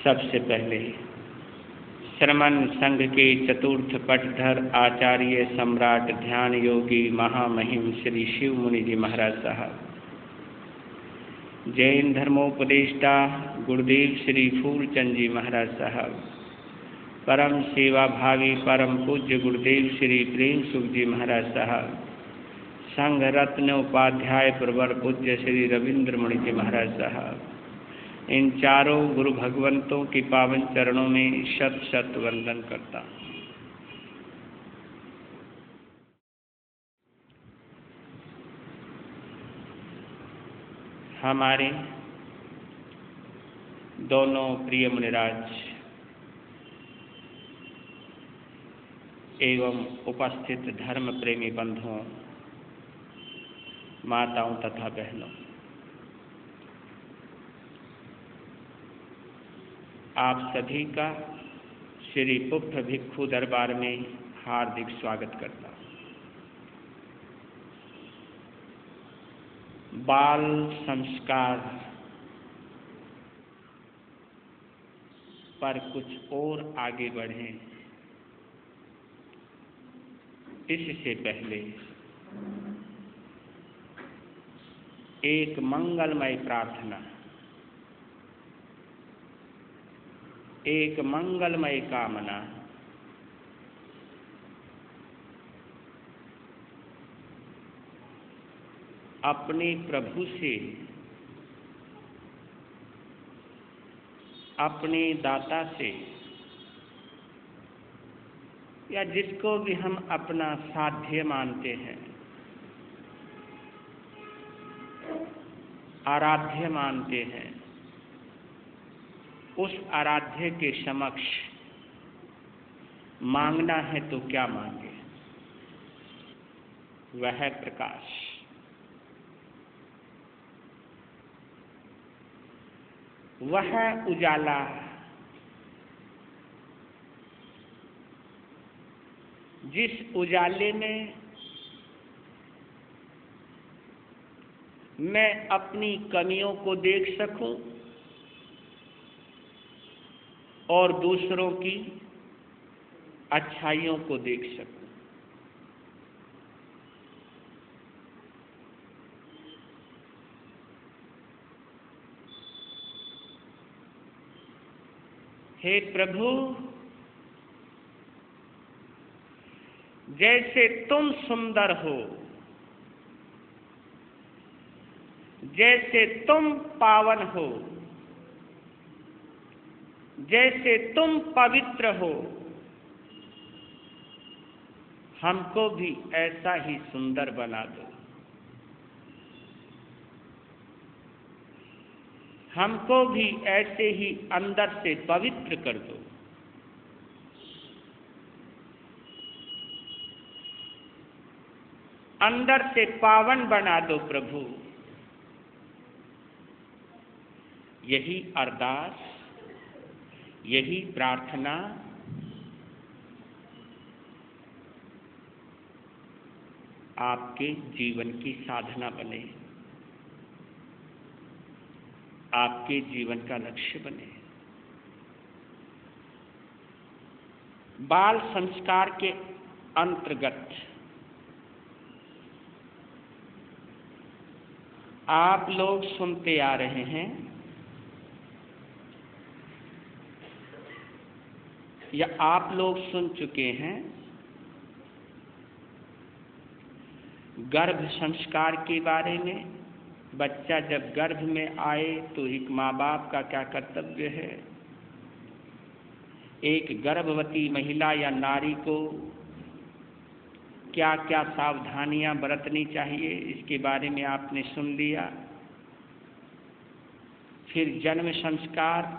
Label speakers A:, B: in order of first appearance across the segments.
A: सबसे पहले श्रमण संघ के चतुर्थ पटधर आचार्य सम्राट ध्यान योगी महामहिम श्री शिव मुनि जी महाराज साहब, जैन धर्मोपदेष्टा गुरुदेव श्री फूलचंद जी महाराज साहब, परम सेवा भावी परम पूज्य गुरुदेव श्री प्रेम सुख जी महाराज साहब, संघ रत्न उपाध्याय प्रवर पूज्य श्री रविंद्र मुनि जी महाराज साहब, इन चारों गुरु भगवंतों की पावन चरणों में शत शत वंदन करता हूँ। हमारे दोनों प्रिय मुनिराज एवं उपस्थित धर्म प्रेमी बंधुओं, माताओं तथा बहनों, आप सभी का श्री पुप्र भिक्षु दरबार में हार्दिक स्वागत करता हूँ। बाल संस्कार पर कुछ और आगे बढ़ें, इससे पहले एक मंगलमय प्रार्थना, एक मंगलमय कामना। अपने प्रभु से, अपने दाता से, या जिसको भी हम अपना साध्य मानते हैं, आराध्य मानते हैं, उस आराध्य के समक्ष मांगना है तो क्या मांगे? वह प्रकाश, वह उजाला, जिस उजाले में मैं अपनी कमियों को देख सकूं और दूसरों की अच्छाइयों को देख सकूं। हे प्रभु, जैसे तुम सुंदर हो, जैसे तुम पावन हो, जैसे तुम पवित्र हो, हमको भी ऐसा ही सुंदर बना दो। हमको भी ऐसे ही अंदर से पवित्र कर दो। अंदर से पावन बना दो प्रभु। यही अरदास, यही प्रार्थना आपके जीवन की साधना बने, आपके जीवन का लक्ष्य बने। बाल संस्कार के अंतर्गत आप लोग सुनते आ रहे हैं या आप लोग सुन चुके हैं, गर्भ संस्कार के बारे में। बच्चा जब गर्भ में आए तो एक माँ बाप का क्या कर्तव्य है, एक गर्भवती महिला या नारी को क्या क्या सावधानियां बरतनी चाहिए, इसके बारे में आपने सुन लिया। फिर जन्म संस्कार,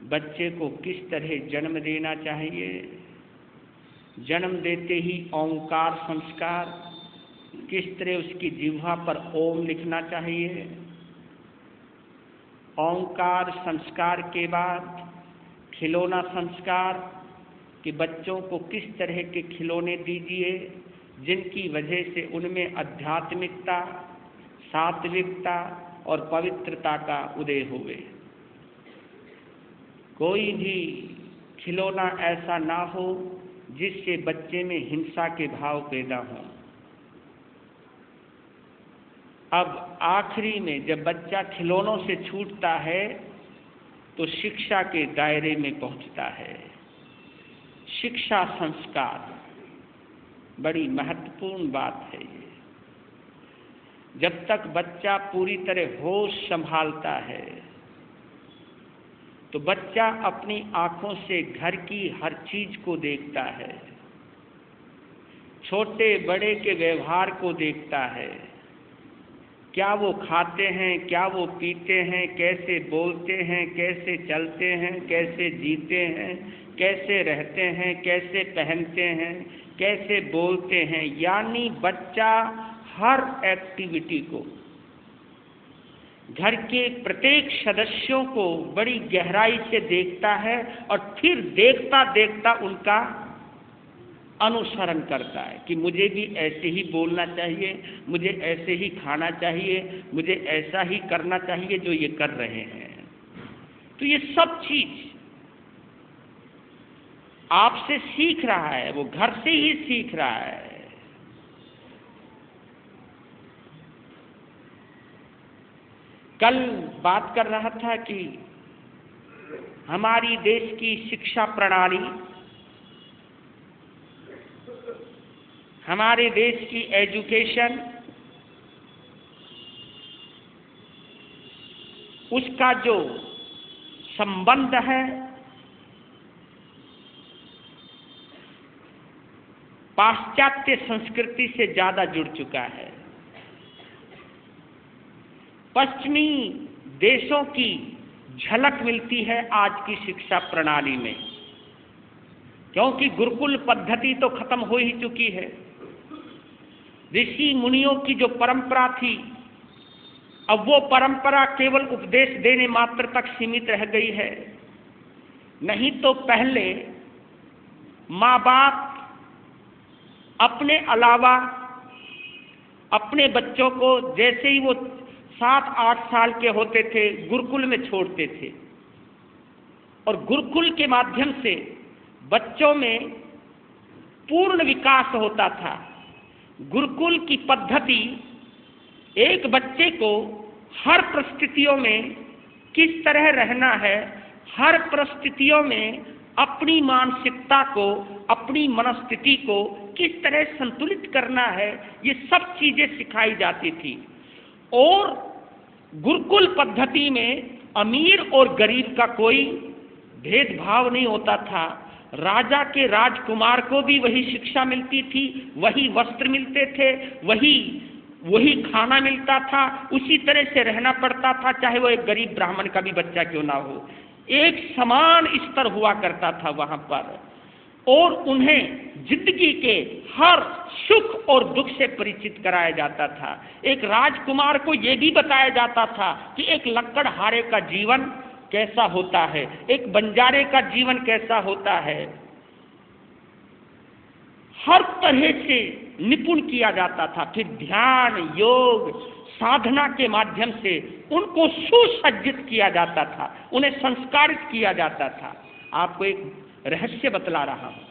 A: बच्चे को किस तरह जन्म देना चाहिए, जन्म देते ही ओंकार संस्कार, किस तरह उसकी जिह्वा पर ओम लिखना चाहिए। ओंकार संस्कार के बाद खिलौना संस्कार, कि बच्चों को किस तरह के खिलौने दीजिए जिनकी वजह से उनमें आध्यात्मिकता, सात्विकता और पवित्रता का उदय हुए। कोई भी खिलौना ऐसा ना हो जिससे बच्चे में हिंसा के भाव पैदा हों। अब आखिरी में जब बच्चा खिलौनों से छूटता है तो शिक्षा के दायरे में पहुंचता है। शिक्षा संस्कार बड़ी महत्वपूर्ण बात है ये। जब तक बच्चा पूरी तरह होश संभालता है तो बच्चा अपनी आंखों से घर की हर चीज को देखता है, छोटे बड़े के व्यवहार को देखता है, क्या वो खाते हैं, क्या वो पीते हैं, कैसे बोलते हैं, कैसे चलते हैं, कैसे जीते हैं, कैसे रहते हैं, कैसे पहनते हैं, कैसे बोलते हैं। यानी बच्चा हर एक्टिविटी को, घर के प्रत्येक सदस्यों को बड़ी गहराई से देखता है और फिर देखता देखता उनका अनुसरण करता है कि मुझे भी ऐसे ही बोलना चाहिए, मुझे ऐसे ही खाना चाहिए, मुझे ऐसा ही करना चाहिए जो ये कर रहे हैं। तो ये सब चीज आपसे सीख रहा है, वो घर से ही सीख रहा है। कल बात कर रहा था कि हमारी देश की शिक्षा प्रणाली, हमारे देश की एजुकेशन, उसका जो संबंध है पाश्चात्य संस्कृति से ज्यादा जुड़ चुका है। पश्चिमी देशों की झलक मिलती है आज की शिक्षा प्रणाली में, क्योंकि गुरुकुल पद्धति तो खत्म हो ही चुकी है। ऋषि मुनियों की जो परंपरा थी, अब वो परंपरा केवल उपदेश देने मात्र तक सीमित रह गई है। नहीं तो पहले माँ बाप अपने अलावा अपने बच्चों को जैसे ही वो 7-8 साल के होते थे गुरुकुल में छोड़ते थे, और गुरुकुल के माध्यम से बच्चों में पूर्ण विकास होता था। गुरुकुल की पद्धति एक बच्चे को हर परिस्थितियों में किस तरह रहना है, हर परिस्थितियों में अपनी मानसिकता को, अपनी मनस्थिति को किस तरह संतुलित करना है, ये सब चीजें सिखाई जाती थी। और गुरुकुल पद्धति में अमीर और गरीब का कोई भेदभाव नहीं होता था। राजा के राजकुमार को भी वही शिक्षा मिलती थी, वही वस्त्र मिलते थे, वही खाना मिलता था, उसी तरह से रहना पड़ता था, चाहे वो एक गरीब ब्राह्मण का भी बच्चा क्यों ना हो। एक समान स्तर हुआ करता था वहां पर, और उन्हें जिंदगी के हर सुख और दुख से परिचित कराया जाता था। एक राजकुमार को यह भी बताया जाता था कि एक लकड़हारे का जीवन कैसा होता है, एक बंजारे का जीवन कैसा होता है। हर तरह से निपुण किया जाता था। फिर ध्यान, योग, साधना के माध्यम से उनको सुसज्जित किया जाता था, उन्हें संस्कारित किया जाता था। आपको एक रहस्य बतला रहा हूं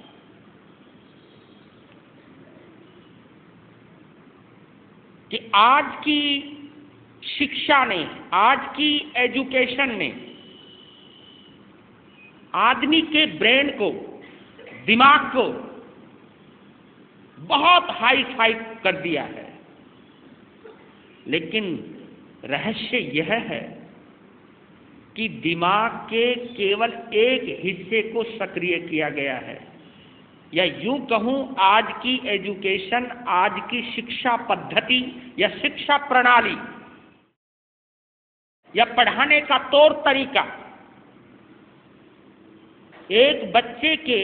A: कि आज की शिक्षा ने, आज की एजुकेशन ने आदमी के ब्रेन को, दिमाग को बहुत हाई फाई कर दिया है। लेकिन रहस्य यह है कि दिमाग के केवल एक हिस्से को सक्रिय किया गया है, या यूं कहूं आज की एजुकेशन, आज की शिक्षा पद्धति या शिक्षा प्रणाली या पढ़ाने का तौर तरीका एक बच्चे के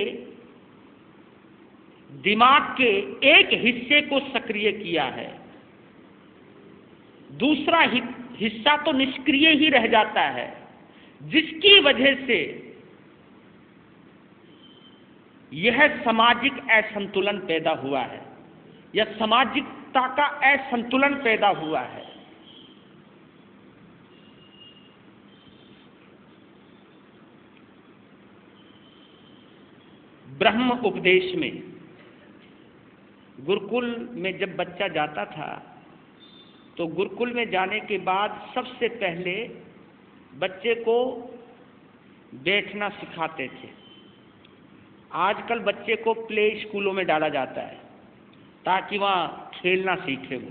A: दिमाग के एक हिस्से को सक्रिय किया है, दूसरा हिस्सा तो निष्क्रिय ही रह जाता है, जिसकी वजह से यह सामाजिक असंतुलन पैदा हुआ है, या सामाजिकता का असंतुलन पैदा हुआ है। ब्रह्म उपदेश में गुरुकुल में जब बच्चा जाता था तो गुरुकुल में जाने के बाद सबसे पहले बच्चे को बैठना सिखाते थे। आजकल बच्चे को प्ले स्कूलों में डाला जाता है ताकि वहाँ खेलना सीखे, वो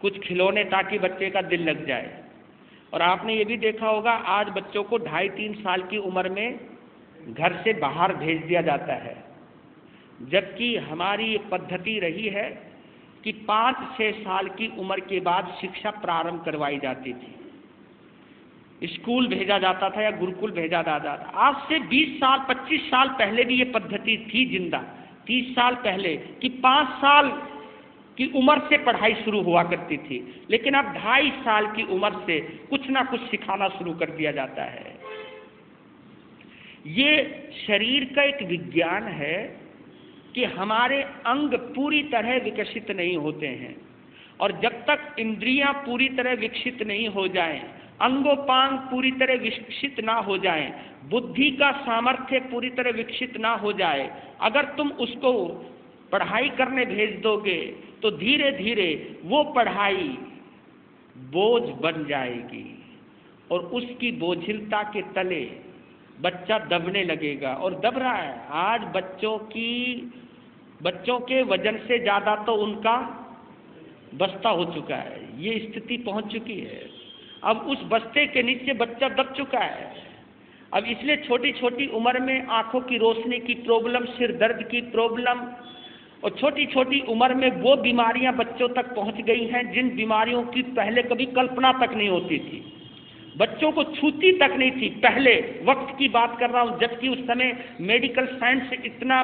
A: कुछ खिलौने ताकि बच्चे का दिल लग जाए। और आपने ये भी देखा होगा आज बच्चों को 2.5-3 साल की उम्र में घर से बाहर भेज दिया जाता है, जबकि हमारी ये पद्धति रही है कि 5-6 साल की उम्र के बाद शिक्षा प्रारंभ करवाई जाती थी, स्कूल भेजा जाता था या गुरुकुल भेजा जाता था। आज से 20 साल 25 साल पहले भी ये पद्धति थी जिंदा, 30 साल पहले कि 5 साल की उम्र से पढ़ाई शुरू हुआ करती थी, लेकिन अब 2.5 साल की उम्र से कुछ ना कुछ सिखाना शुरू कर दिया जाता है। ये शरीर का एक विज्ञान है कि हमारे अंग पूरी तरह विकसित नहीं होते हैं, और जब तक इंद्रियां पूरी तरह विकसित नहीं हो जाएं, अंगोपांग पूरी तरह विकसित ना हो जाएं, बुद्धि का सामर्थ्य पूरी तरह विकसित ना हो जाए, अगर तुम उसको पढ़ाई करने भेज दोगे तो धीरे धीरे वो पढ़ाई बोझ बन जाएगी और उसकी बोझिलता के तले बच्चा दबने लगेगा, और दब रहा है। आज बच्चों के वजन से ज्यादा तो उनका बस्ता हो चुका है, ये स्थिति पहुंच चुकी है। अब उस बस्ते के नीचे बच्चा दब चुका है। अब इसलिए छोटी छोटी उम्र में आंखों की रोशनी की प्रॉब्लम, सिर दर्द की प्रॉब्लम, और छोटी छोटी उम्र में वो बीमारियां बच्चों तक पहुंच गई हैं जिन बीमारियों की पहले कभी कल्पना तक नहीं होती थी, बच्चों को छूती तक नहीं थी। पहले वक्त की बात कर रहा हूं, जबकि उस समय मेडिकल साइंस इतना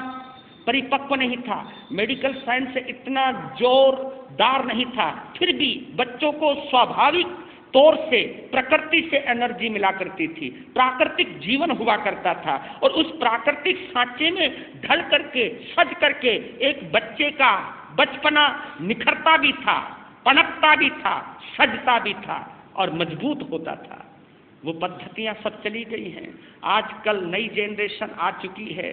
A: परिपक्व नहीं था, मेडिकल साइंस इतना जोरदार नहीं था, फिर भी बच्चों को स्वाभाविक तौर से प्रकृति से एनर्जी मिला करती थी, प्राकृतिक जीवन हुआ करता था, और उस प्राकृतिक सांचे में ढल करके सज करके एक बच्चे का बचपना निखरता भी था, पनपता भी था, सजता भी था और मजबूत होता था। वो पद्धतियां सब चली गई हैं। आजकल नई जनरेशन आ चुकी है,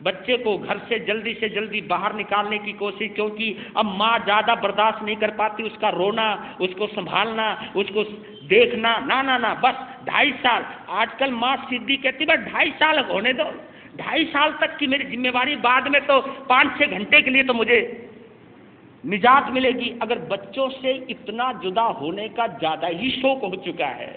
A: बच्चे को घर से जल्दी बाहर निकालने की कोशिश, क्योंकि अब माँ ज़्यादा बर्दाश्त नहीं कर पाती उसका रोना, उसको संभालना, उसको देखना। ना ना ना, बस 2.5 साल। आजकल माँ सीधी कहती बस 2.5 साल होने दो, 2.5 साल तक की मेरी जिम्मेवारी, बाद में तो 5-6 घंटे के लिए तो मुझे निजात मिलेगी। अगर बच्चों से इतना जुदा होने का ज़्यादा ही शौक हो चुका है।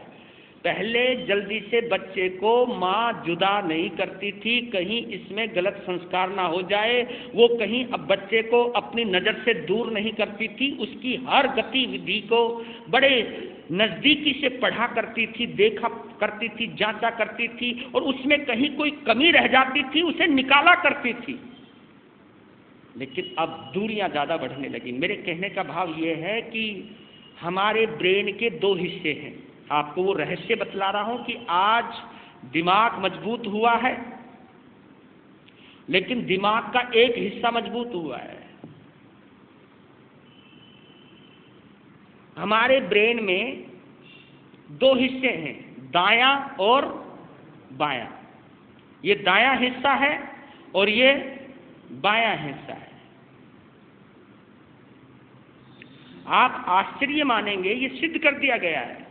A: पहले जल्दी से बच्चे को माँ जुदा नहीं करती थी, कहीं इसमें गलत संस्कार ना हो जाए, वो कहीं अब बच्चे को अपनी नज़र से दूर नहीं करती थी, उसकी हर गतिविधि को बड़े नज़दीकी से पढ़ा करती थी, देखा करती थी, जांचा करती थी, और उसमें कहीं कोई कमी रह जाती थी उसे निकाला करती थी। लेकिन अब दूरियां ज़्यादा बढ़ने लगी। मेरे कहने का भाव ये है कि हमारे ब्रेन के 2 हिस्से हैं। आपको वो रहस्य बतला रहा हूं कि आज दिमाग मजबूत हुआ है, लेकिन दिमाग का एक हिस्सा मजबूत हुआ है। हमारे ब्रेन में 2 हिस्से हैं, दायां और बायां। ये दायां हिस्सा है और ये बायां हिस्सा है। आप आश्चर्य मानेंगे, ये सिद्ध कर दिया गया है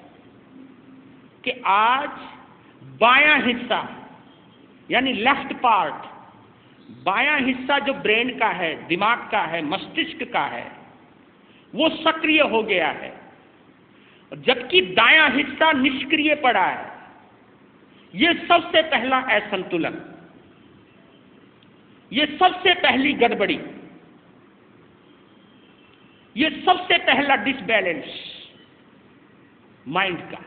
A: कि आज बायां हिस्सा यानी लेफ्ट पार्ट, बायां हिस्सा जो ब्रेन का है, दिमाग का है, मस्तिष्क का है, वो सक्रिय हो गया है, जबकि दायां हिस्सा निष्क्रिय पड़ा है। ये सबसे पहला असंतुलन, ये सबसे पहली गड़बड़ी, ये सबसे पहला डिसबैलेंस माइंड का।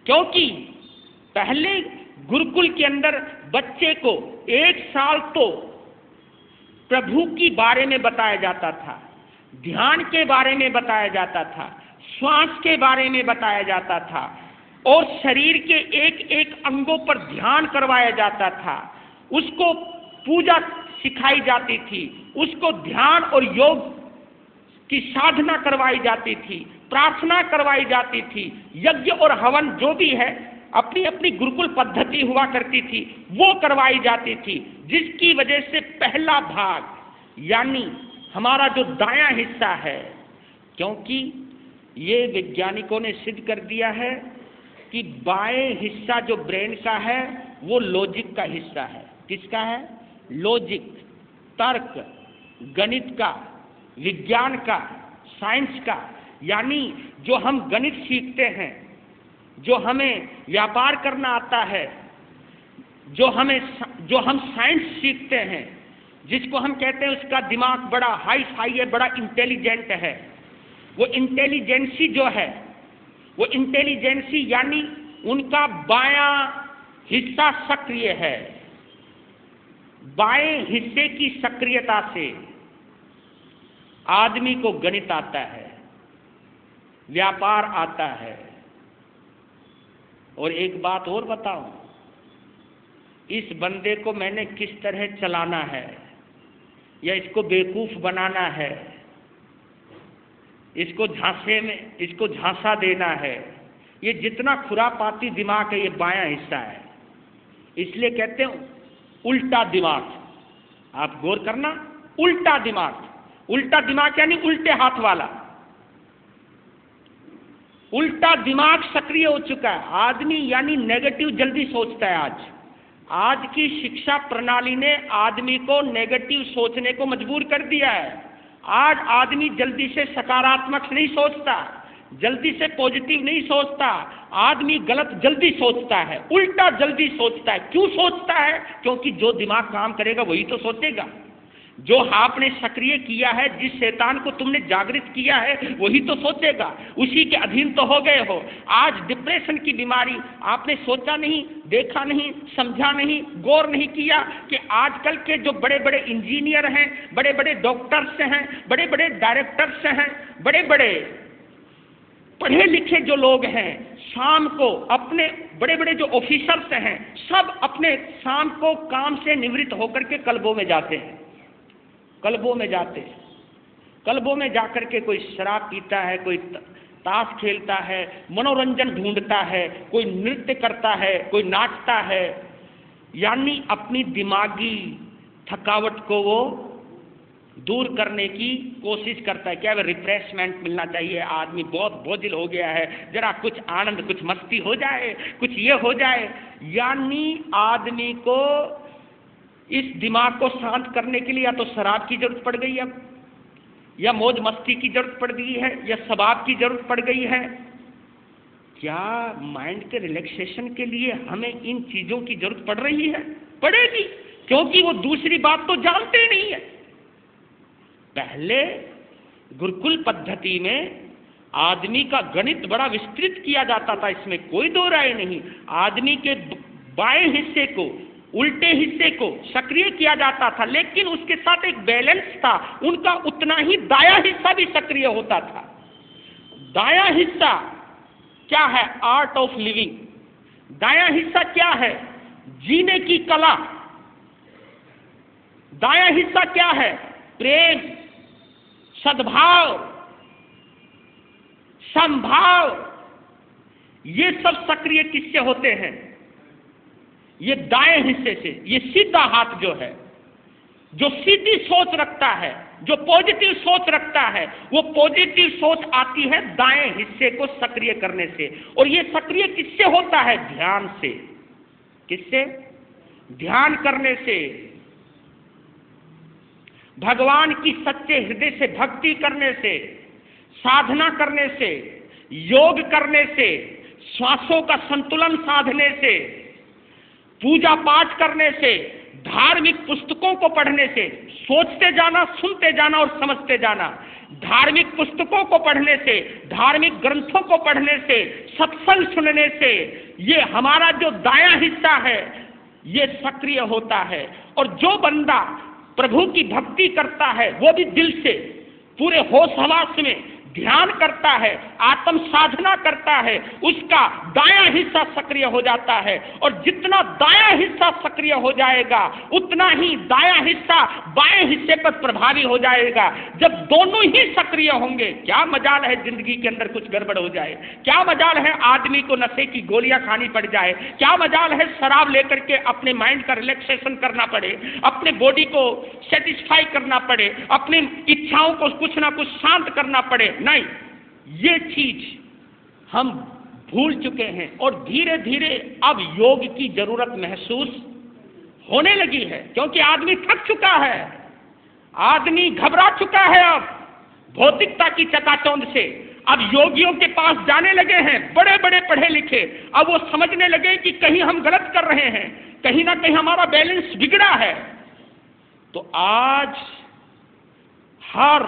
A: क्योंकि पहले गुरुकुल के अंदर बच्चे को 1 साल तो प्रभु की बारे में बताया जाता था, ध्यान के बारे में बताया जाता था, श्वास के बारे में बताया जाता था, और शरीर के एक एक अंगों पर ध्यान करवाया जाता था। उसको पूजा सिखाई जाती थी, उसको ध्यान और योग की साधना करवाई जाती थी, प्रार्थना करवाई जाती थी, यज्ञ और हवन जो भी है
B: अपनी अपनी गुरुकुल पद्धति हुआ करती थी, वो करवाई जाती थी, जिसकी वजह से पहला भाग यानी हमारा जो दायां हिस्सा है, क्योंकि ये वैज्ञानिकों ने सिद्ध कर दिया है कि बाएं हिस्सा जो ब्रेन का है वो लॉजिक का हिस्सा है। किसका है? लॉजिक, तर्क, गणित का, विज्ञान का, साइंस का। यानी जो हम गणित सीखते हैं, जो हमें व्यापार करना आता है, जो हम साइंस सीखते हैं, जिसको हम कहते हैं उसका दिमाग बड़ा हाई फाई है, बड़ा इंटेलिजेंट है, वो इंटेलिजेंसी जो है, वो इंटेलिजेंसी यानी उनका बायां हिस्सा सक्रिय है। बाएं हिस्से की सक्रियता से आदमी को गणित आता है, व्यापार आता है। और एक बात और बताऊं, इस बंदे को मैंने किस तरह चलाना है या इसको बेवकूफ बनाना है, इसको झांसा देना है, ये जितना खुरापाती दिमाग है ये बायां हिस्सा है। इसलिए कहते हैं उल्टा दिमाग। आप गौर करना, उल्टा दिमाग। उल्टा दिमाग यानी उल्टे हाथ वाला। उल्टा दिमाग सक्रिय हो चुका है। आदमी यानी नेगेटिव जल्दी सोचता है। आज की शिक्षा प्रणाली ने आदमी को नेगेटिव सोचने को मजबूर कर दिया है। आज आदमी जल्दी से सकारात्मक नहीं सोचता, जल्दी से पॉजिटिव नहीं सोचता। आदमी गलत जल्दी सोचता है, उल्टा जल्दी सोचता है। क्यों सोचता है? क्योंकि जो दिमाग काम करेगा वही तो सोचेगा। जो आपने सक्रिय किया है, जिस शैतान को तुमने जागृत किया है, वही तो सोचेगा, उसी के अधीन तो हो गए हो। आज डिप्रेशन की बीमारी आपने सोचा नहीं, देखा नहीं, समझा नहीं, गौर नहीं किया कि आजकल के जो बड़े बड़े इंजीनियर हैं, बड़े बड़े डॉक्टर्स हैं, बड़े बड़े डायरेक्टर्स हैं, बड़े बड़े पढ़े लिखे जो लोग हैं, शाम को अपने बड़े बड़े जो ऑफिसर्स हैं, सब अपने शाम को काम से निवृत्त होकर के क्लबों में जाते हैं। क्लबों में जाते हैं, क्लबों में जाकर के कोई शराब पीता है, कोई ताश खेलता है, मनोरंजन ढूंढता है, कोई नृत्य करता है, कोई नाचता है। यानी अपनी दिमागी थकावट को वो दूर करने की कोशिश करता है। क्या वह रिफ्रेशमेंट मिलना चाहिए, आदमी बहुत बोझिल हो गया है, जरा कुछ आनंद, कुछ मस्ती हो जाए, कुछ ये हो जाए। यानी आदमी को इस दिमाग को शांत करने के लिए या तो शराब की जरूरत पड़ गई अब, या मौज मस्ती की जरूरत पड़ गई है, या शबाब की जरूरत पड़ गई है। क्या माइंड के रिलैक्सेशन के लिए हमें इन चीजों की जरूरत पड़ रही है? पड़ेगी, क्योंकि वो दूसरी बात तो जानते नहीं है। पहले गुरुकुल पद्धति में आदमी का गणित बड़ा विस्तृत किया जाता था, इसमें कोई दो राय नहीं। आदमी के बाएं हिस्से को, उल्टे हिस्से को सक्रिय किया जाता था, लेकिन उसके साथ एक बैलेंस था। उनका उतना ही दायां हिस्सा भी सक्रिय होता था। दायां हिस्सा क्या है? Art of living. दायां हिस्सा क्या है? जीने की कला। दायां हिस्सा क्या है? प्रेम, सद्भाव, समभाव। ये सब सक्रिय किससे होते हैं? ये दाएं हिस्से से। ये सीधा हाथ जो है, जो सीधी सोच रखता है, जो पॉजिटिव सोच रखता है, वो पॉजिटिव सोच आती है दाएं हिस्से को सक्रिय करने से। और ये सक्रिय किससे होता है? ध्यान से। किससे? ध्यान करने से, भगवान की सच्चे हृदय से भक्ति करने से, साधना करने से, योग करने से, श्वासों का संतुलन साधने से, पूजा पाठ करने से, धार्मिक पुस्तकों को पढ़ने से। सोचते जाना, सुनते जाना और समझते जाना। धार्मिक पुस्तकों को पढ़ने से, धार्मिक ग्रंथों को पढ़ने से, सत्संग सुनने से ये हमारा जो दायां हिस्सा है ये सक्रिय होता है। और जो बंदा प्रभु की भक्ति करता है वो भी दिल से, पूरे होश हवास में, ध्यान करता है, आत्म साधना करता है, उसका दायां हिस्सा सक्रिय हो जाता है। और जितना दायां हिस्सा सक्रिय हो जाएगा उतना ही दायां हिस्सा बाएं हिस्से पर प्रभावी हो जाएगा। जब दोनों ही सक्रिय होंगे, क्या मजाल है जिंदगी के अंदर कुछ गड़बड़ हो जाए, क्या मजाल है आदमी को नशे की गोलियां खानी पड़ जाए, क्या मजाल है शराब लेकर के अपने माइंड का रिलैक्सेशन करना पड़े, अपने बॉडी को सेटिस्फाई करना पड़े, अपनी इच्छाओं को कुछ ना कुछ शांत करना पड़े। नहीं, ये चीज हम भूल चुके हैं और धीरे धीरे अब योग की जरूरत महसूस होने लगी है, क्योंकि आदमी थक चुका है, आदमी घबरा चुका है अब भौतिकता की चकाचौंध से। अब योगियों के पास जाने लगे हैं बड़े बड़े पढ़े लिखे, अब वो समझने लगे कि कहीं हम गलत कर रहे हैं, कहीं ना कहीं हमारा बैलेंस बिगड़ा है। तो आज हर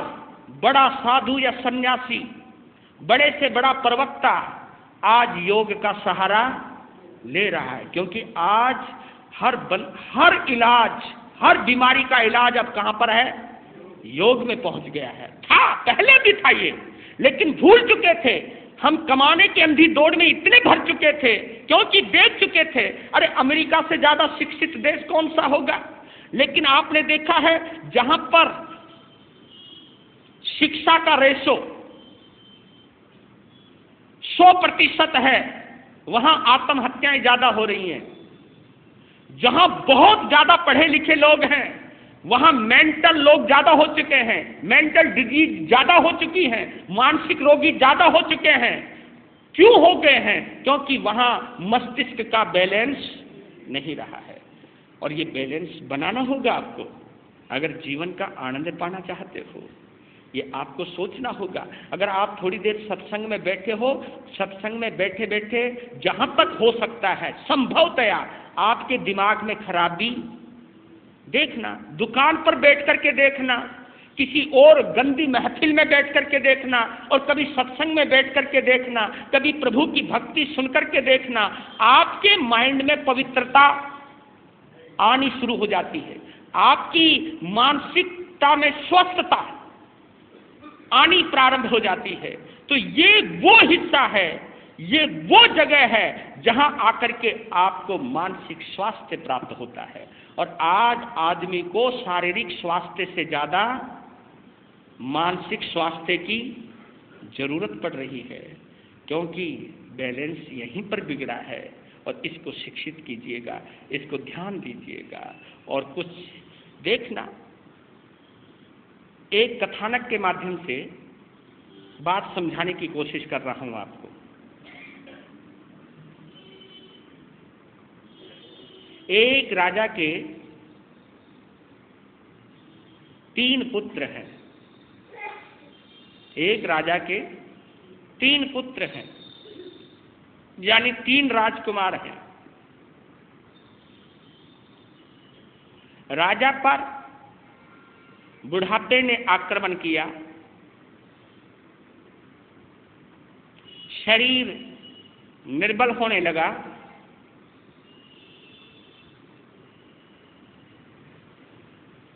B: बड़ा साधु या सन्यासी, बड़े से बड़ा प्रवक्ता आज योग का सहारा ले रहा है, क्योंकि आज हर इलाज, हर बीमारी का इलाज अब कहां पर है? योग में पहुंच गया है। था, पहले भी था ये, लेकिन भूल चुके थे। हम कमाने की अंधी दौड़ में इतने भर चुके थे, क्योंकि देख चुके थे अरे अमेरिका से ज्यादा शिक्षित देश कौन सा होगा। लेकिन आपने देखा है जहां पर शिक्षा का रेशो 100% है, वहां आत्महत्याएं ज्यादा हो रही हैं। जहां बहुत ज्यादा पढ़े लिखे लोग हैं वहां मेंटल लोग ज्यादा हो चुके हैं, मेंटल डिजीज ज्यादा हो चुकी हैं, मानसिक रोगी ज्यादा हो चुके हैं। क्यों हो गए हैं? क्योंकि वहां मस्तिष्क का बैलेंस नहीं रहा है। और ये बैलेंस बनाना होगा आपको, अगर जीवन का आनंद पाना चाहते हो। ये आपको सोचना होगा। अगर आप थोड़ी देर सत्संग में बैठे हो, सत्संग में बैठे बैठे जहां तक हो सकता है संभवतया आपके दिमाग में खराबी देखना, दुकान पर बैठ करके देखना, किसी और गंदी महफिल में बैठ करके देखना, और कभी सत्संग में बैठ करके देखना, कभी प्रभु की भक्ति सुन करके देखना, आपके माइंड में पवित्रता आनी शुरू हो जाती है, आपकी मानसिकता में स्वस्थता आनी प्रारंभ हो जाती है। तो ये वो हिस्सा है, ये वो जगह है जहां आकर के आपको मानसिक स्वास्थ्य प्राप्त होता है। और आज आदमी को शारीरिक स्वास्थ्य से ज्यादा मानसिक स्वास्थ्य की जरूरत पड़ रही है, क्योंकि बैलेंस यहीं पर बिगड़ा है। और इसको शिक्षित कीजिएगा, इसको ध्यान दीजिएगा। और कुछ देखना, एक कथानक के माध्यम से बात समझाने की कोशिश कर रहा हूं आपको। एक राजा के 3 पुत्र हैं। एक राजा के 3 पुत्र हैं, यानी 3 राजकुमार हैं। राजा पर बुढ़ापे ने आक्रमण किया, शरीर निर्बल होने लगा,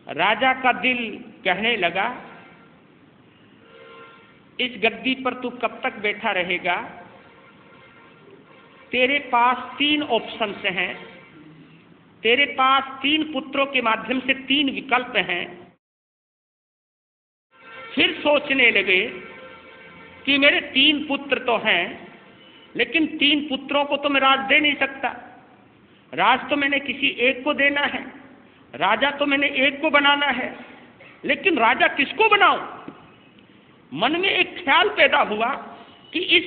B: राजा का दिल कहने लगा इस गद्दी पर तू कब तक बैठा रहेगा? तेरे पास 3 ऑप्शंस हैं, तेरे पास 3 पुत्रों के माध्यम से 3 विकल्प हैं। फिर सोचने लगे कि मेरे 3 पुत्र तो हैं, लेकिन 3 पुत्रों को तो मैं राज दे नहीं सकता, राज तो मैंने किसी एक को देना है, राजा तो मैंने एक को बनाना है, लेकिन राजा किसको बनाऊं? मन में एक ख्याल पैदा हुआ कि इस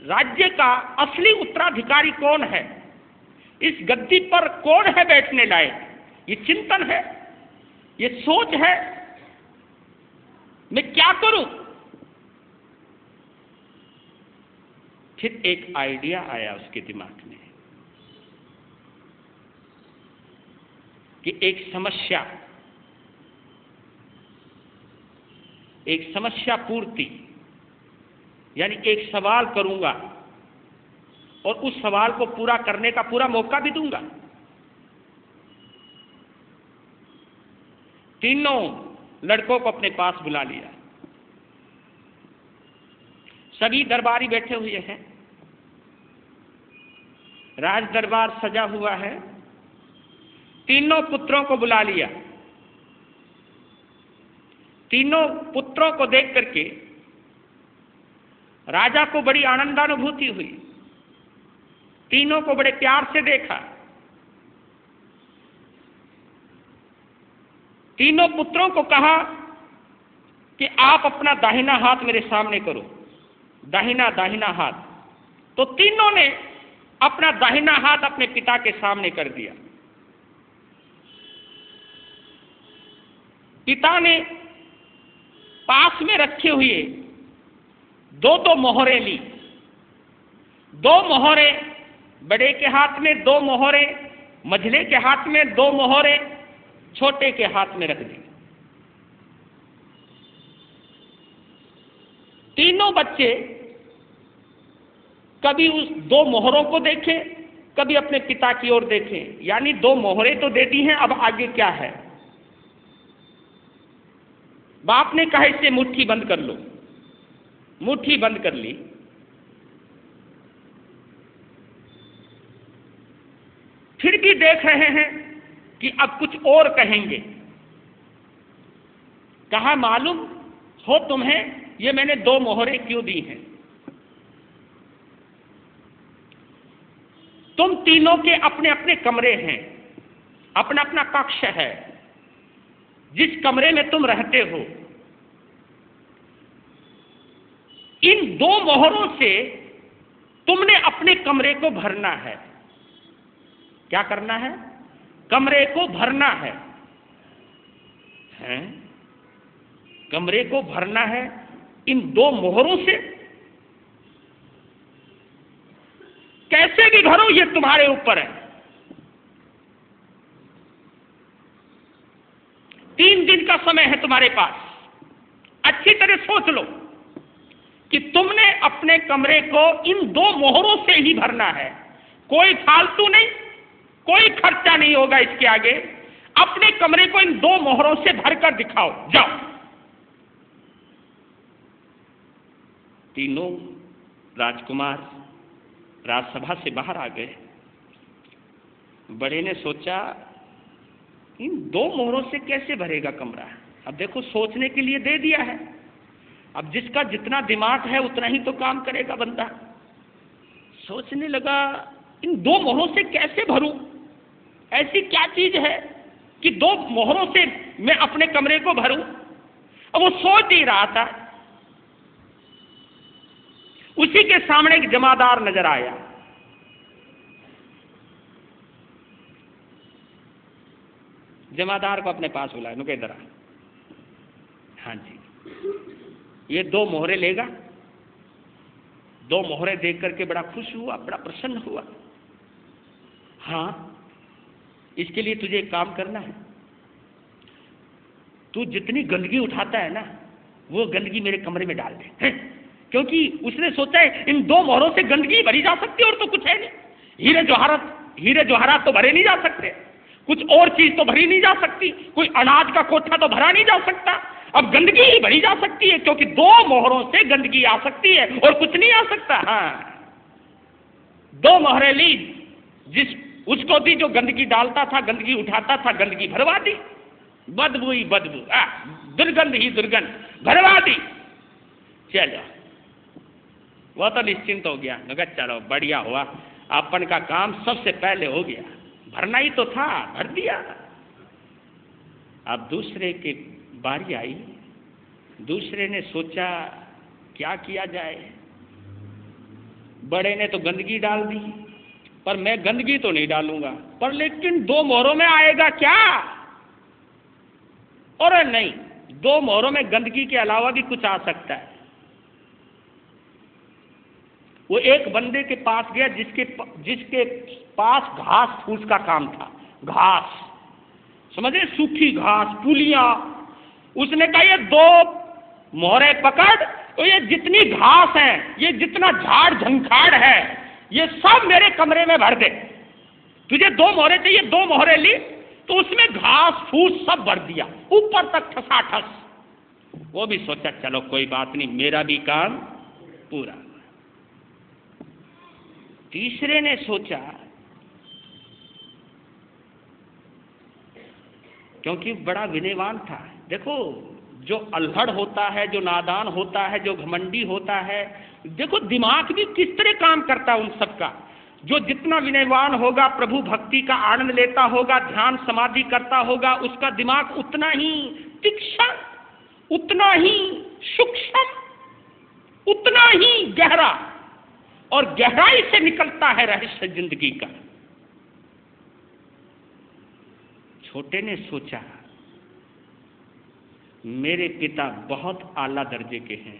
B: राज्य का असली उत्तराधिकारी कौन है, इस गद्दी पर कौन है बैठने लायक। ये चिंतन है, ये सोच है, मैं क्या करूं? फिर एक आइडिया आया उसके दिमाग में कि एक समस्या पूर्ति, यानी एक सवाल करूंगा और उस सवाल को पूरा करने का पूरा मौका भी दूंगा। तीनों लड़कों को अपने पास बुला लिया। सभी दरबारी बैठे हुए हैं, राज दरबार सजा हुआ है। तीनों पुत्रों को बुला लिया। तीनों पुत्रों को देख करके राजा को बड़ी आनंदानुभूति हुई। तीनों को बड़े प्यार से देखा। तीनों पुत्रों को कहा कि आप अपना दाहिना हाथ मेरे सामने करो, दाहिना दाहिना हाथ। तो तीनों ने अपना दाहिना हाथ अपने पिता के सामने कर दिया। पिता ने पास में रखे हुए दो मोहरें ली। 2 मोहरें बड़े के हाथ में, 2 मोहरें मझले के हाथ में, 2 मोहरें छोटे के हाथ में रख दी। तीनों बच्चे कभी उस 2 मोहरों को देखें, कभी अपने पिता की ओर देखें। यानी 2 मोहरें तो दे दी हैं, अब आगे क्या है। बाप ने कहा इसे मुट्ठी बंद कर लो। मुट्ठी बंद कर ली। फिर भी देख रहे हैं कि अब कुछ और कहेंगे। कहा मालूम हो तुम्हें ये मैंने 2 मोहरें क्यों दी हैं? तुम तीनों के अपने अपने कमरे हैं, अपना अपना कक्ष है। जिस कमरे में तुम रहते हो, इन 2 मोहरों से तुमने अपने कमरे को भरना है। क्या करना है? कमरे को भरना है, हैं? कमरे को भरना है इन 2 मोहरों से। कैसे भी भरो ये तुम्हारे ऊपर है। 3 दिन का समय है तुम्हारे पास। अच्छी तरह सोच लो कि तुमने अपने कमरे को इन 2 मोहरों से ही भरना है। कोई फालतू नहीं, कोई खर्चा नहीं होगा इसके आगे। अपने कमरे को इन 2 मोहरों से भरकर दिखाओ, जाओ। तीनों राजकुमार राजसभा से बाहर आ गए। बड़े ने सोचा इन 2 मोहरों से कैसे भरेगा कमरा। अब देखो सोचने के लिए दे दिया है। अब जिसका जितना दिमाग है उतना ही तो काम करेगा बंदा। सोचने लगा इन 2 मोहरों से कैसे भरूं। ऐसी क्या चीज है कि 2 मोहरों से मैं अपने कमरे को भरूं। अब वो सोच ही रहा था, उसी के सामने एक जमादार नजर आया। जमादार को अपने पास बुलाया, नुके इधर आ। हाँ जी, ये 2 मोहरे लेगा। 2 मोहरे देख करके बड़ा खुश हुआ, बड़ा प्रसन्न हुआ। हाँ, इसके लिए तुझे एक काम करना है। तू जितनी गंदगी उठाता है ना, वो गंदगी मेरे कमरे में डाल दे। क्योंकि उसने सोचा है इन 2 मोहरों से गंदगी भरी जा सकती है और तो कुछ है नहीं। हीरे जवाहरात तो भरे नहीं जा सकते, कुछ और चीज तो भरी नहीं जा सकती, कोई अनाज का कोठा तो भरा नहीं जा सकता। अब गंदगी ही भरी जा सकती है, क्योंकि 2 मोहरों से गंदगी आ सकती है और कुछ नहीं आ सकता। हाँ, 2 मोहरें ली, जिस उसको दी जो गंदगी डालता था, गंदगी उठाता था, गंदगी भरवा दी। बदबू ही बदबू, दुर्गंध ही दुर्गंध, भरवा दी। चलो, वो तो निश्चिंत हो गया। मगर चलो बढ़िया हुआ, अपन का काम सबसे पहले हो गया। भरना ही तो था, भर दिया। अब दूसरे की बारी आई। दूसरे ने सोचा क्या किया जाए। बड़े ने तो गंदगी डाल दी, पर मैं गंदगी तो नहीं डालूंगा, पर लेकिन 2 मोहरों में आएगा क्या? और नहीं, 2 मोहरों में गंदगी के अलावा भी कुछ आ सकता है। वो एक बंदे के पास गया जिसके पास घास फूस का काम था। घास, समझे, सूखी घास, पुलियां। उसने कहा ये 2 मोहरे पकड़, तो ये जितनी घास है, ये जितना झाड़ झंखाड़ है, ये सब मेरे कमरे में भर दे। तुझे 2 मोहरे चाहिए, 2 मोहरे ली, तो उसमें घास फूस सब भर दिया, ऊपर तक ठसाठस। वो भी सोचा चलो कोई बात नहीं, मेरा भी काम पूरा। तीसरे ने सोचा, क्योंकि बड़ा विनयवान था। देखो, जो अल्हड़ होता है, जो नादान होता है, जो घमंडी होता है, देखो दिमाग भी किस तरह काम करता है उन सबका। जो जितना विनयवान होगा, प्रभु भक्ति का आनंद लेता होगा, ध्यान समाधि करता होगा, उसका दिमाग उतना ही तीक्ष्ण, उतना ही सूक्ष्म, उतना ही गहरा, और गहराई से निकलता है रहस्य जिंदगी का। छोटे ने सोचा, मेरे पिता बहुत आला दर्जे के हैं।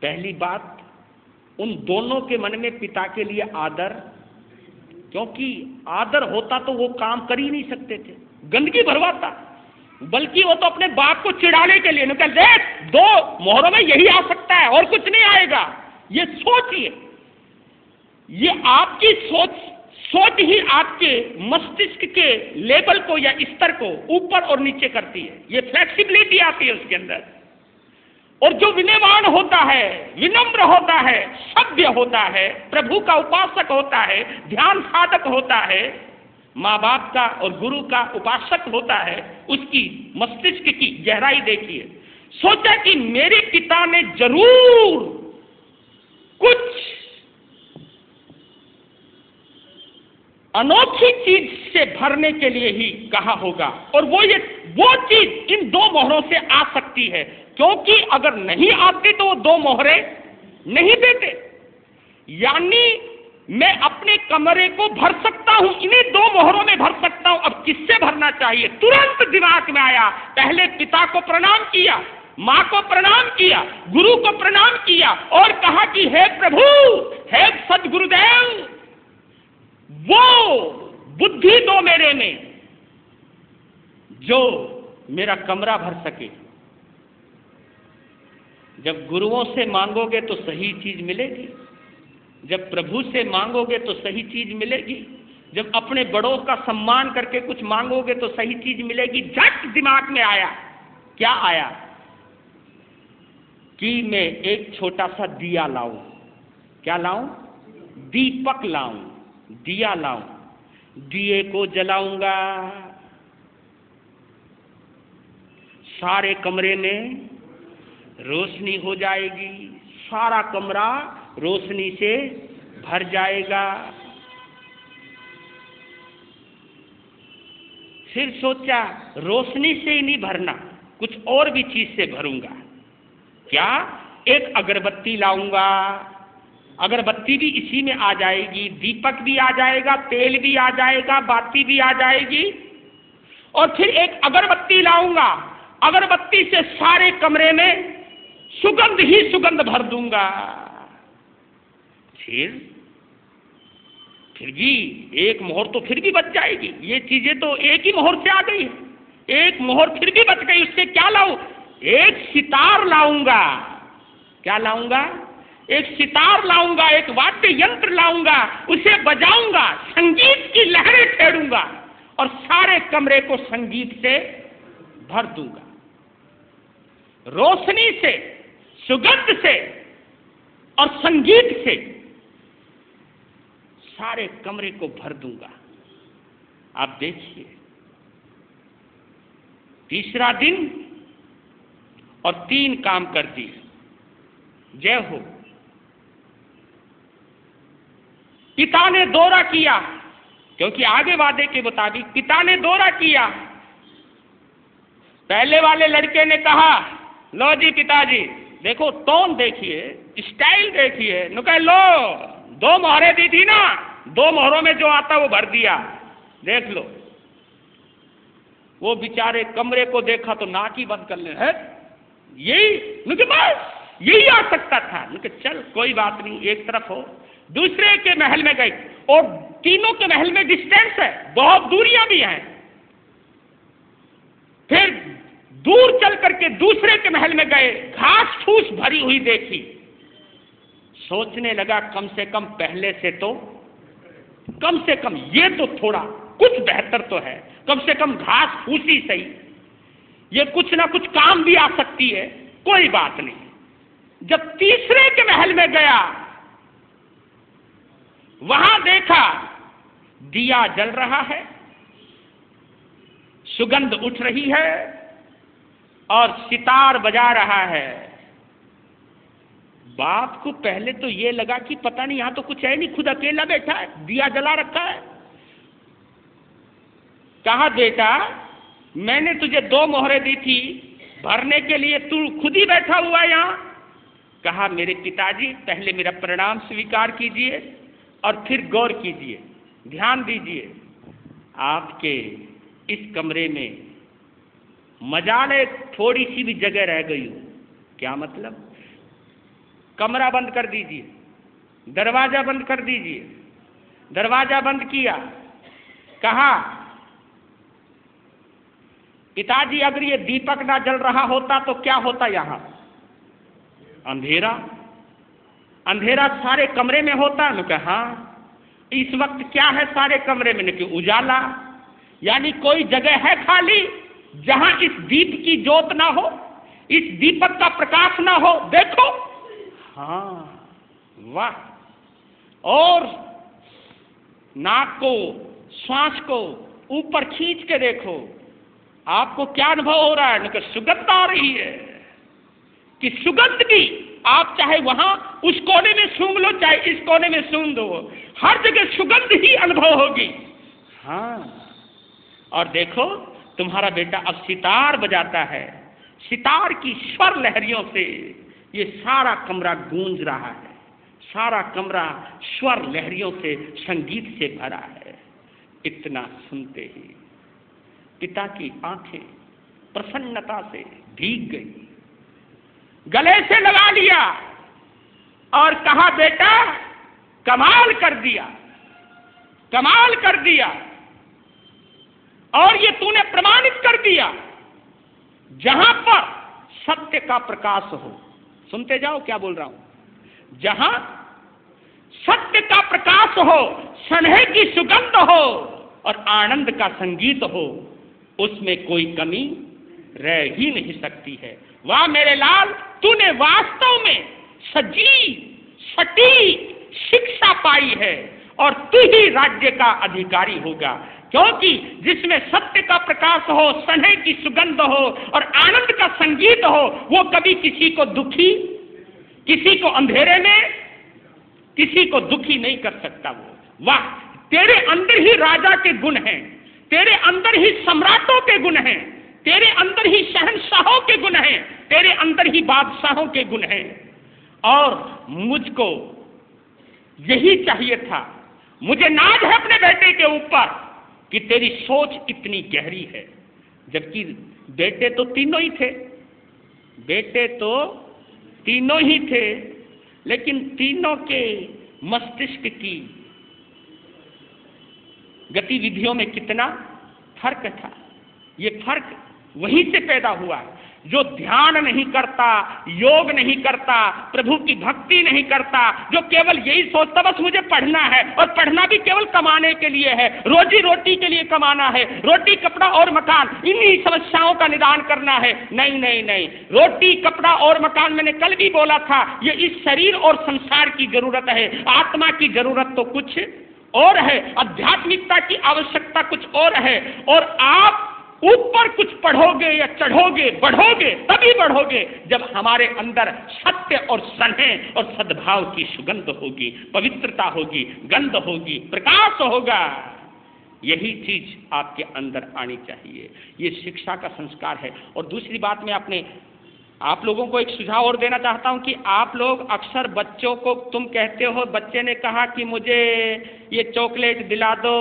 B: पहली बात, उन दोनों के मन में पिता के लिए आदर, क्योंकि आदर होता तो वो काम कर ही नहीं सकते थे, गंदगी भरवाता, बल्कि वो तो अपने बाप को चिढ़ाने के लिए निकल, देख 2 मोहरों में यही आ सकता है और कुछ नहीं आएगा। ये सोचिए, ये आपकी सोच ही आपके मस्तिष्क के लेवल को या स्तर को ऊपर और नीचे करती है। ये फ्लेक्सिबिलिटी आती है उसके अंदर। और जो विनयवान होता है, विनम्र होता है, सभ्य होता है, प्रभु का उपासक होता है, ध्यान साधक होता है, माँ बाप का और गुरु का उपासक होता है, उसकी मस्तिष्क की गहराई देखिए। सोचा कि मेरे पिता ने जरूर कुछ अनोखी चीज से भरने के लिए ही कहा होगा, और वो चीज इन 2 मोहरों से आ सकती है, क्योंकि अगर नहीं आती तो वो 2 मोहरे नहीं देते। यानी मैं अपने कमरे को भर सकता हूं, इन्हीं 2 मोहरों में भर सकता हूं। अब किससे भरना चाहिए? तुरंत दिमाग में आया। पहले पिता को प्रणाम किया, मां को प्रणाम किया, गुरु को प्रणाम किया, और कहा कि हे प्रभु, हे सदगुरुदेव, वो बुद्धि दो मेरे में जो मेरा कमरा भर सके। जब गुरुओं से मांगोगे तो सही चीज मिलेगी, जब प्रभु से मांगोगे तो सही चीज मिलेगी, जब अपने बड़ों का सम्मान करके कुछ मांगोगे तो सही चीज मिलेगी। झट दिमाग में आया, क्या आया कि मैं एक छोटा सा दिया लाऊं। क्या लाऊं? दीपक लाऊं, दिया लाऊं, दिए को जलाऊंगा, सारे कमरे में रोशनी हो जाएगी, सारा कमरा रोशनी से भर जाएगा। फिर सोचा रोशनी से ही नहीं भरना, कुछ और भी चीज से भरूंगा। क्या? एक अगरबत्ती लाऊंगा, अगरबत्ती भी इसी में आ जाएगी, दीपक भी आ जाएगा, तेल भी आ जाएगा, बाती भी आ जाएगी। और फिर एक अगरबत्ती लाऊंगा, अगरबत्ती से सारे कमरे में सुगंध ही सुगंध भर दूंगा। फिर भी एक मोहर तो फिर भी बच जाएगी। ये चीजें तो एक ही मोहर से आ गई है, एक मोहर फिर भी बच गई। उससे क्या लाऊं? एक सितार लाऊंगा। क्या लाऊंगा? एक सितार लाऊंगा, एक वाद्य यंत्र लाऊंगा, उसे बजाऊंगा, संगीत की लहरें छेड़ूंगा और सारे कमरे को संगीत से भर दूंगा। रोशनी से, सुगंध से और संगीत से सारे कमरे को भर दूंगा। आप देखिए, तीसरा दिन और 3 काम कर दिए। जय हो। पिता ने दौरा किया, क्योंकि आगे वादे के मुताबिक पिता ने दौरा किया। पहले वाले लड़के ने कहा, लो जी पिताजी, देखो टोन देखिए, स्टाइल देखिए। नु कह लो, 2 मोहरें दी थी ना, 2 मोहरों में जो आता वो भर दिया, देख लो। वो बेचारे कमरे को देखा तो नाक ही बंद कर ले, है यही? बस यही आ सकता था। चल कोई बात नहीं, एक तरफ हो। दूसरे के महल में गए, और तीनों के महल में डिस्टेंस है, बहुत दूरियां भी हैं। फिर दूर चल करके दूसरे के महल में गए, घास फूस भरी हुई देखी। सोचने लगा कम से कम पहले से तो, कम से कम ये तो थोड़ा कुछ बेहतर तो है, कम से कम घास फूस ही सही, ये कुछ ना कुछ काम भी आ सकती है। कोई बात नहीं। जब तीसरे के महल में गया, वहां देखा दिया जल रहा है, सुगंध उठ रही है और सितार बजा रहा है। बाप को पहले तो ये लगा कि पता नहीं, यहां तो कुछ है नहीं, खुद अकेला बैठा है, दिया जला रखा है। कहा बेटा, मैंने तुझे 2 मोहरें दी थी भरने के लिए, तू खुद ही बैठा हुआ है यहां। कहा मेरे पिताजी, पहले मेरा प्रणाम स्वीकार कीजिए और फिर गौर कीजिए, ध्यान दीजिए। आपके इस कमरे में मजाले थोड़ी सी भी जगह रह गई हो। क्या मतलब? कमरा बंद कर दीजिए, दरवाजा बंद कर दीजिए। दरवाजा बंद किया। कहा पिताजी, अगर ये दीपक ना जल रहा होता तो क्या होता यहां? अंधेरा। अंधेरा सारे कमरे में होता। मैं कहा इस वक्त क्या है सारे कमरे में? कि उजाला, यानी कोई जगह है खाली जहां इस दीप की जोत ना हो, इस दीपक का प्रकाश ना हो। देखो, हाँ, वाह। और नाक को, श्वास को ऊपर खींच के देखो, आपको क्या अनुभव हो रहा है? कि सुगंध आ रही है। कि सुगंध भी आप चाहे वहां उस कोने में सूंघ लो, चाहे इस कोने में सूंघ दो, हर जगह सुगंध ही अनुभव होगी। हाँ, और देखो तुम्हारा बेटा अब सितार बजाता है। सितार की स्वर लहरियों से ये सारा कमरा गूंज रहा है, सारा कमरा स्वर लहरियों से, संगीत से भरा है। इतना सुनते ही पिता की आंखें प्रसन्नता से भीग गई, गले से लगा लिया और कहा बेटा, कमाल कर दिया, कमाल कर दिया। और ये तूने प्रमाणित कर दिया। जहां पर सत्य का प्रकाश हो, सुनते जाओ क्या बोल रहा हूं, जहां सत्य का प्रकाश हो, स्नेह की सुगंध हो और आनंद का संगीत हो, उसमें कोई कमी रह ही नहीं सकती है। वाह मेरे लाल, तूने वास्तव में सजीव सटीक शिक्षा पाई है और तू ही राज्य का अधिकारी होगा। क्योंकि जिसमें सत्य का प्रकाश हो, स्नेह की सुगंध हो और आनंद का संगीत हो, वो कभी किसी को दुखी, किसी को अंधेरे में, किसी को दुखी नहीं कर सकता। वो वाह, तेरे अंदर ही राजा के गुण हैं, तेरे अंदर ही सम्राटों के गुण हैं, तेरे अंदर ही शहंशाहों के गुण हैं, तेरे अंदर ही बादशाहों के गुण हैं। और मुझको यही चाहिए था। मुझे नाज है अपने बेटे के ऊपर कि तेरी सोच इतनी गहरी है। जबकि बेटे तो तीनों ही थे, बेटे तो तीनों ही थे, लेकिन तीनों के मस्तिष्क की गतिविधियों में कितना फर्क था। ये फर्क वहीं से पैदा हुआ है। जो ध्यान नहीं करता, योग नहीं करता, प्रभु की भक्ति नहीं करता, जो केवल यही सोचता बस मुझे पढ़ना है, और पढ़ना भी केवल कमाने के लिए है, रोजी रोटी के लिए कमाना है, रोटी कपड़ा और मकान, इन्हीं समस्याओं का निदान करना है। नहीं नहीं नहीं, रोटी कपड़ा और मकान, मैंने कल भी बोला था, ये इस शरीर और संसार की जरूरत है। आत्मा की जरूरत तो कुछ और है, आध्यात्मिकता की आवश्यकता कुछ और है। और आप ऊपर कुछ पढ़ोगे या चढ़ोगे, बढ़ोगे, तभी बढ़ोगे जब हमारे अंदर सत्य और स्नेह और सद्भाव की सुगंध होगी, पवित्रता होगी, गंध होगी, प्रकाश होगा। यही चीज आपके अंदर आनी चाहिए। ये शिक्षा का संस्कार है। और दूसरी बात, मैं आप लोगों को एक सुझाव और देना चाहता हूं कि आप लोग अक्सर बच्चों को, तुम कहते हो, बच्चे ने कहा कि मुझे ये चॉकलेट दिला दो,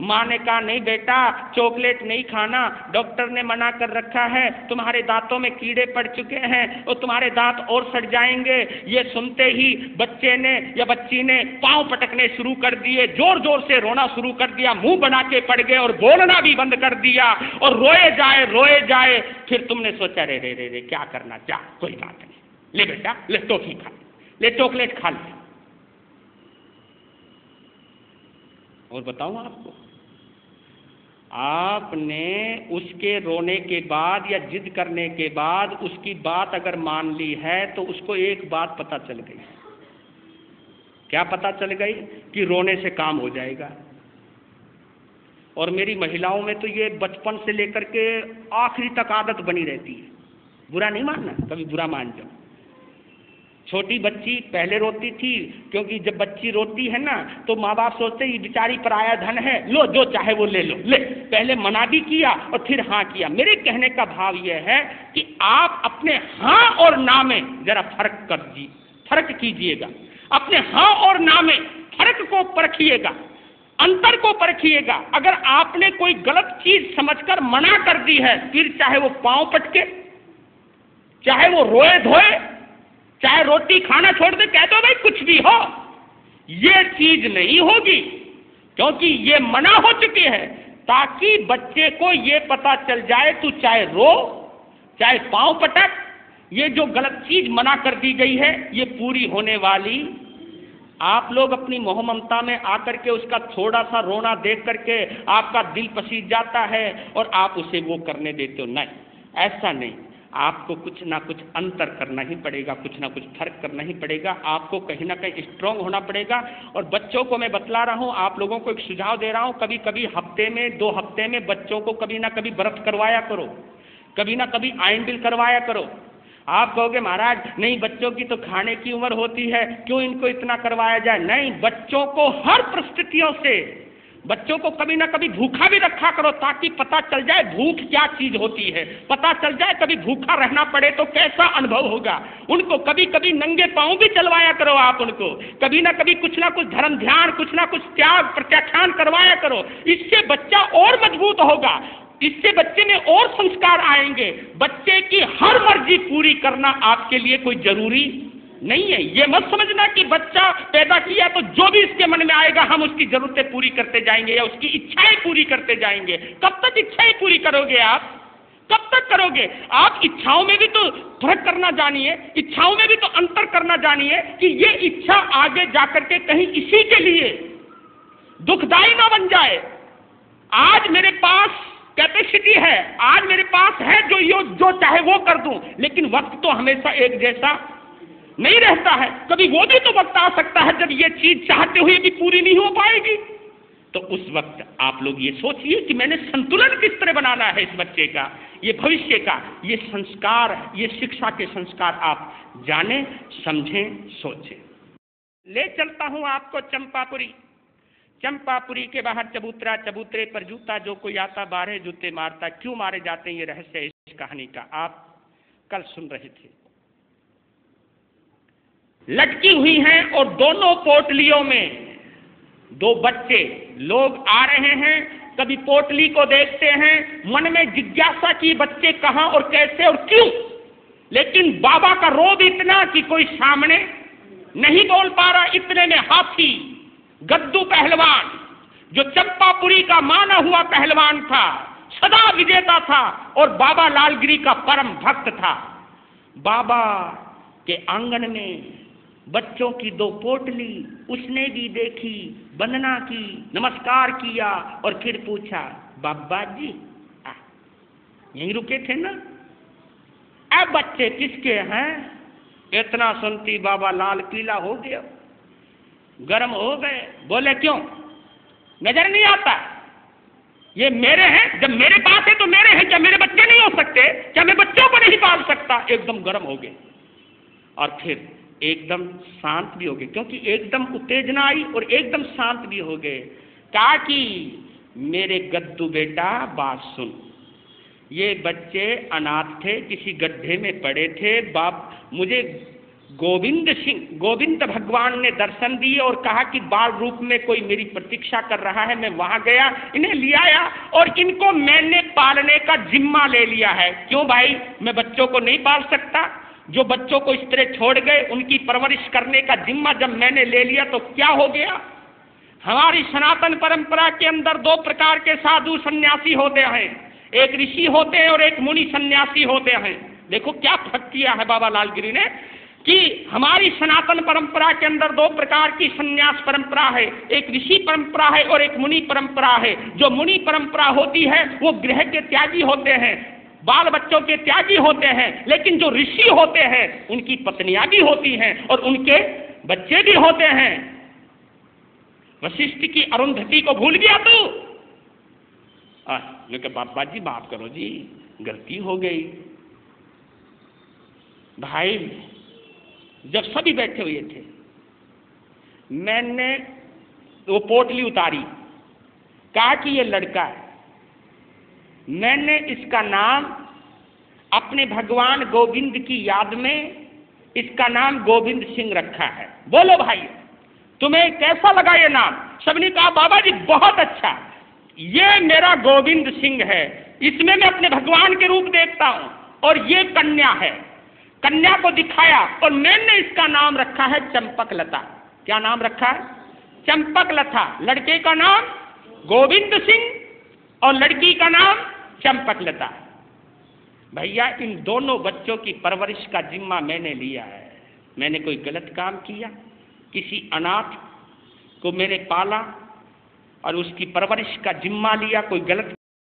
B: माँ ने कहा नहीं बेटा चॉकलेट नहीं खाना, डॉक्टर ने मना कर रखा है, तुम्हारे दांतों में कीड़े पड़ चुके हैं और तुम्हारे दांत और सड़ जाएंगे। ये सुनते ही बच्चे ने या बच्ची ने पांव पटकने शुरू कर दिए, जोर जोर से रोना शुरू कर दिया, मुंह बना के पड़ गए और बोलना भी बंद कर दिया और रोए जाए। फिर तुमने सोचा रे रे रे रे क्या करना, जा कोई बात नहीं, ले बेटा ले टॉफी खा, ले चॉकलेट खा ले। और बताऊं आपको, आपने उसके रोने के बाद या जिद करने के बाद उसकी बात अगर मान ली है तो उसको एक बात पता चल गई। क्या पता चल गई? कि रोने से काम हो जाएगा। और मेरी महिलाओं में तो ये बचपन से लेकर के आखिरी तक आदत बनी रहती है। बुरा नहीं मानना, कभी बुरा मान जाओ। छोटी बच्ची पहले रोती थी, क्योंकि जब बच्ची रोती है ना तो माँ बाप सोचते ये बेचारी पराया धन है, लो जो चाहे वो ले लो, ले। पहले मना भी किया और फिर हाँ किया। मेरे कहने का भाव यह है कि आप अपने हाँ और ना में जरा फर्क कीजिएगा। अपने हाँ और ना में फर्क को परखिएगा, अंतर को परखिएगा। अगर आपने कोई गलत चीज समझकर मना कर दी है, फिर चाहे वो पांव पटके, चाहे वो रोए धोए, चाहे रोटी खाना छोड़ दे, कह दो भाई कुछ भी हो, ये चीज नहीं होगी, क्योंकि ये मना हो चुकी है। ताकि बच्चे को ये पता चल जाए तू चाहे रो चाहे पांव पटक, ये जो गलत चीज मना कर दी गई है ये पूरी होने वाली। आप लोग अपनी मोह ममता में आकर के उसका थोड़ा सा रोना देख करके आपका दिल पसीज जाता है और आप उसे वो करने देते हो। नहीं, ऐसा नहीं। आपको कुछ ना कुछ अंतर करना ही पड़ेगा, कुछ ना कुछ फर्क करना ही पड़ेगा। आपको कहीं ना कहीं स्ट्रांग होना पड़ेगा। और बच्चों को मैं बतला रहा हूँ, आप लोगों को एक सुझाव दे रहा हूँ, कभी कभी हफ्ते में 2 हफ्ते में बच्चों को कभी ना कभी व्रत करवाया करो, कभी ना कभी आयन बिल करवाया करो। आप कहोगे महाराज नहीं, बच्चों की तो खाने की उम्र होती है, क्यों इनको इतना करवाया जाए? नहीं, बच्चों को हर परिस्थितियों से, बच्चों को कभी ना कभी भूखा भी रखा करो, ताकि पता चल जाए भूख क्या चीज होती है, पता चल जाए कभी भूखा रहना पड़े तो कैसा अनुभव होगा। उनको कभी कभी नंगे पांव भी चलवाया करो, आप उनको कभी ना कभी कुछ ना कुछ धर्म ध्यान, कुछ ना कुछ त्याग प्रत्याख्यान करवाया करो। इससे बच्चा और मजबूत होगा, इससे बच्चे में और संस्कार आएंगे। बच्चे की हर मर्जी पूरी करना आपके लिए कोई जरूरी नहीं है। ये मत समझना कि बच्चा पैदा किया तो जो भी इसके मन में आएगा हम उसकी जरूरतें पूरी करते जाएंगे या उसकी इच्छाएं पूरी करते जाएंगे। कब तक इच्छाएं पूरी करोगे आप? कब तक करोगे आप? इच्छाओं में भी तो फर्क करना जानिए, इच्छाओं में भी तो अंतर करना जानिए कि ये इच्छा आगे जाकर के कहीं इसी के लिए दुखदाई ना बन जाए। आज मेरे पास कैपेसिटी है, आज मेरे पास है जो चाहे वो कर दूं, लेकिन वक्त तो हमेशा एक जैसा नहीं रहता है। कभी वो भी तो वक्त आ सकता है जब ये चीज चाहते हुए भी पूरी नहीं हो पाएगी। तो उस वक्त आप लोग ये सोचिए कि मैंने संतुलन किस तरह बनाना है इस बच्चे का, ये भविष्य का, ये संस्कार, ये शिक्षा के संस्कार आप जाने, समझें, सोचें। ले चलता हूं आपको चंपापुरी। चंपापुरी के बाहर चबूतरा, चबूतरे पर जूता, जो कोई आता 12 जूते मारता। क्यों मारे जाते हैं, ये रहस्य है इस कहानी का। आप कल सुन रहे थे। लटकी हुई हैं और दोनों पोटलियों में 2 बच्चे लोग आ रहे हैं। कभी पोटली को देखते हैं, मन में जिज्ञासा की बच्चे कहां और कैसे और क्यों, लेकिन बाबा का रोब इतना कि कोई सामने नहीं बोल पा रहा। इतने में हाथी गद्दू पहलवान, जो चंपापुरी का माना हुआ पहलवान था, सदा विजेता था और बाबा लालगिरी का परम भक्त था, बाबा के आंगन में बच्चों की 2 पोटली उसने भी देखी, वंदना की, नमस्कार किया और फिर पूछा, बाबा जी यहीं रुके थे ना? अब बच्चे किसके हैं? इतना सुनती बाबा लाल पीला हो गया, गर्म हो गए। बोले क्यों, नजर नहीं आता? ये मेरे हैं, जब मेरे पास है तो मेरे हैं, क्या मेरे बच्चे नहीं हो सकते? क्या मैं बच्चों को नहीं पाल सकता? एकदम गर्म हो गए और फिर एकदम शांत भी हो गए, क्योंकि एकदम उत्तेजना आई और एकदम शांत भी हो गए। कहा कि मेरे गद्दू बेटा बात सुन, ये बच्चे अनाथ थे, किसी गड्ढे में पड़े थे। बाप मुझे गोविंद भगवान ने दर्शन दिए और कहा कि बाल रूप में कोई मेरी प्रतीक्षा कर रहा है। मैं वहां गया, इन्हें ले आया और इनको मैंने पालने का जिम्मा ले लिया है। क्यों भाई, मैं बच्चों को नहीं पाल सकता? जो बच्चों को इस तरह छोड़ गए, उनकी परवरिश करने का जिम्मा जब मैंने ले लिया तो क्या हो गया? हमारी सनातन परंपरा के अंदर 2 प्रकार के साधु सन्यासी होते हैं, एक ऋषि होते हैं और एक मुनि सन्यासी होते हैं। देखो क्या फर्क किया है बाबा लालगिरी ने। कि हमारी सनातन परंपरा के अंदर दो प्रकार की संन्यास परंपरा है, एक ऋषि परंपरा है और एक मुनि परंपरा है। जो मुनि परंपरा होती है वो गृह के त्यागी होते हैं, बाल बच्चों के त्यागी होते हैं, लेकिन जो ऋषि होते हैं उनकी पत्नियां भी होती हैं और उनके बच्चे भी होते हैं। वशिष्ठ की अरुंधति को भूल गया तू? मैं कहा बाबा जी माफ करो जी, गलती हो गई। भाई जब सभी बैठे हुए थे, मैंने वो पोटली उतारी, कहा कि ये लड़का है, मैंने इसका नाम अपने भगवान गोविंद की याद में इसका नाम गोविंद सिंह रखा है। बोलो भाई तुम्हें कैसा लगा ये नाम? सबने कहा बाबा जी बहुत अच्छा, ये मेरा गोविंद सिंह है, इसमें मैं अपने भगवान के रूप देखता हूं, और ये कन्या है। कन्या को दिखाया और मैंने इसका नाम रखा है चंपकलता। क्या नाम रखा है? चंपकलता। लड़के का नाम गोविंद सिंह और लड़की का नाम चंपकलता। भैया इन दोनों बच्चों की परवरिश का जिम्मा मैंने लिया है। मैंने कोई गलत काम किया? किसी अनाथ को मैंने पाला और उसकी परवरिश का जिम्मा लिया? कोई गलत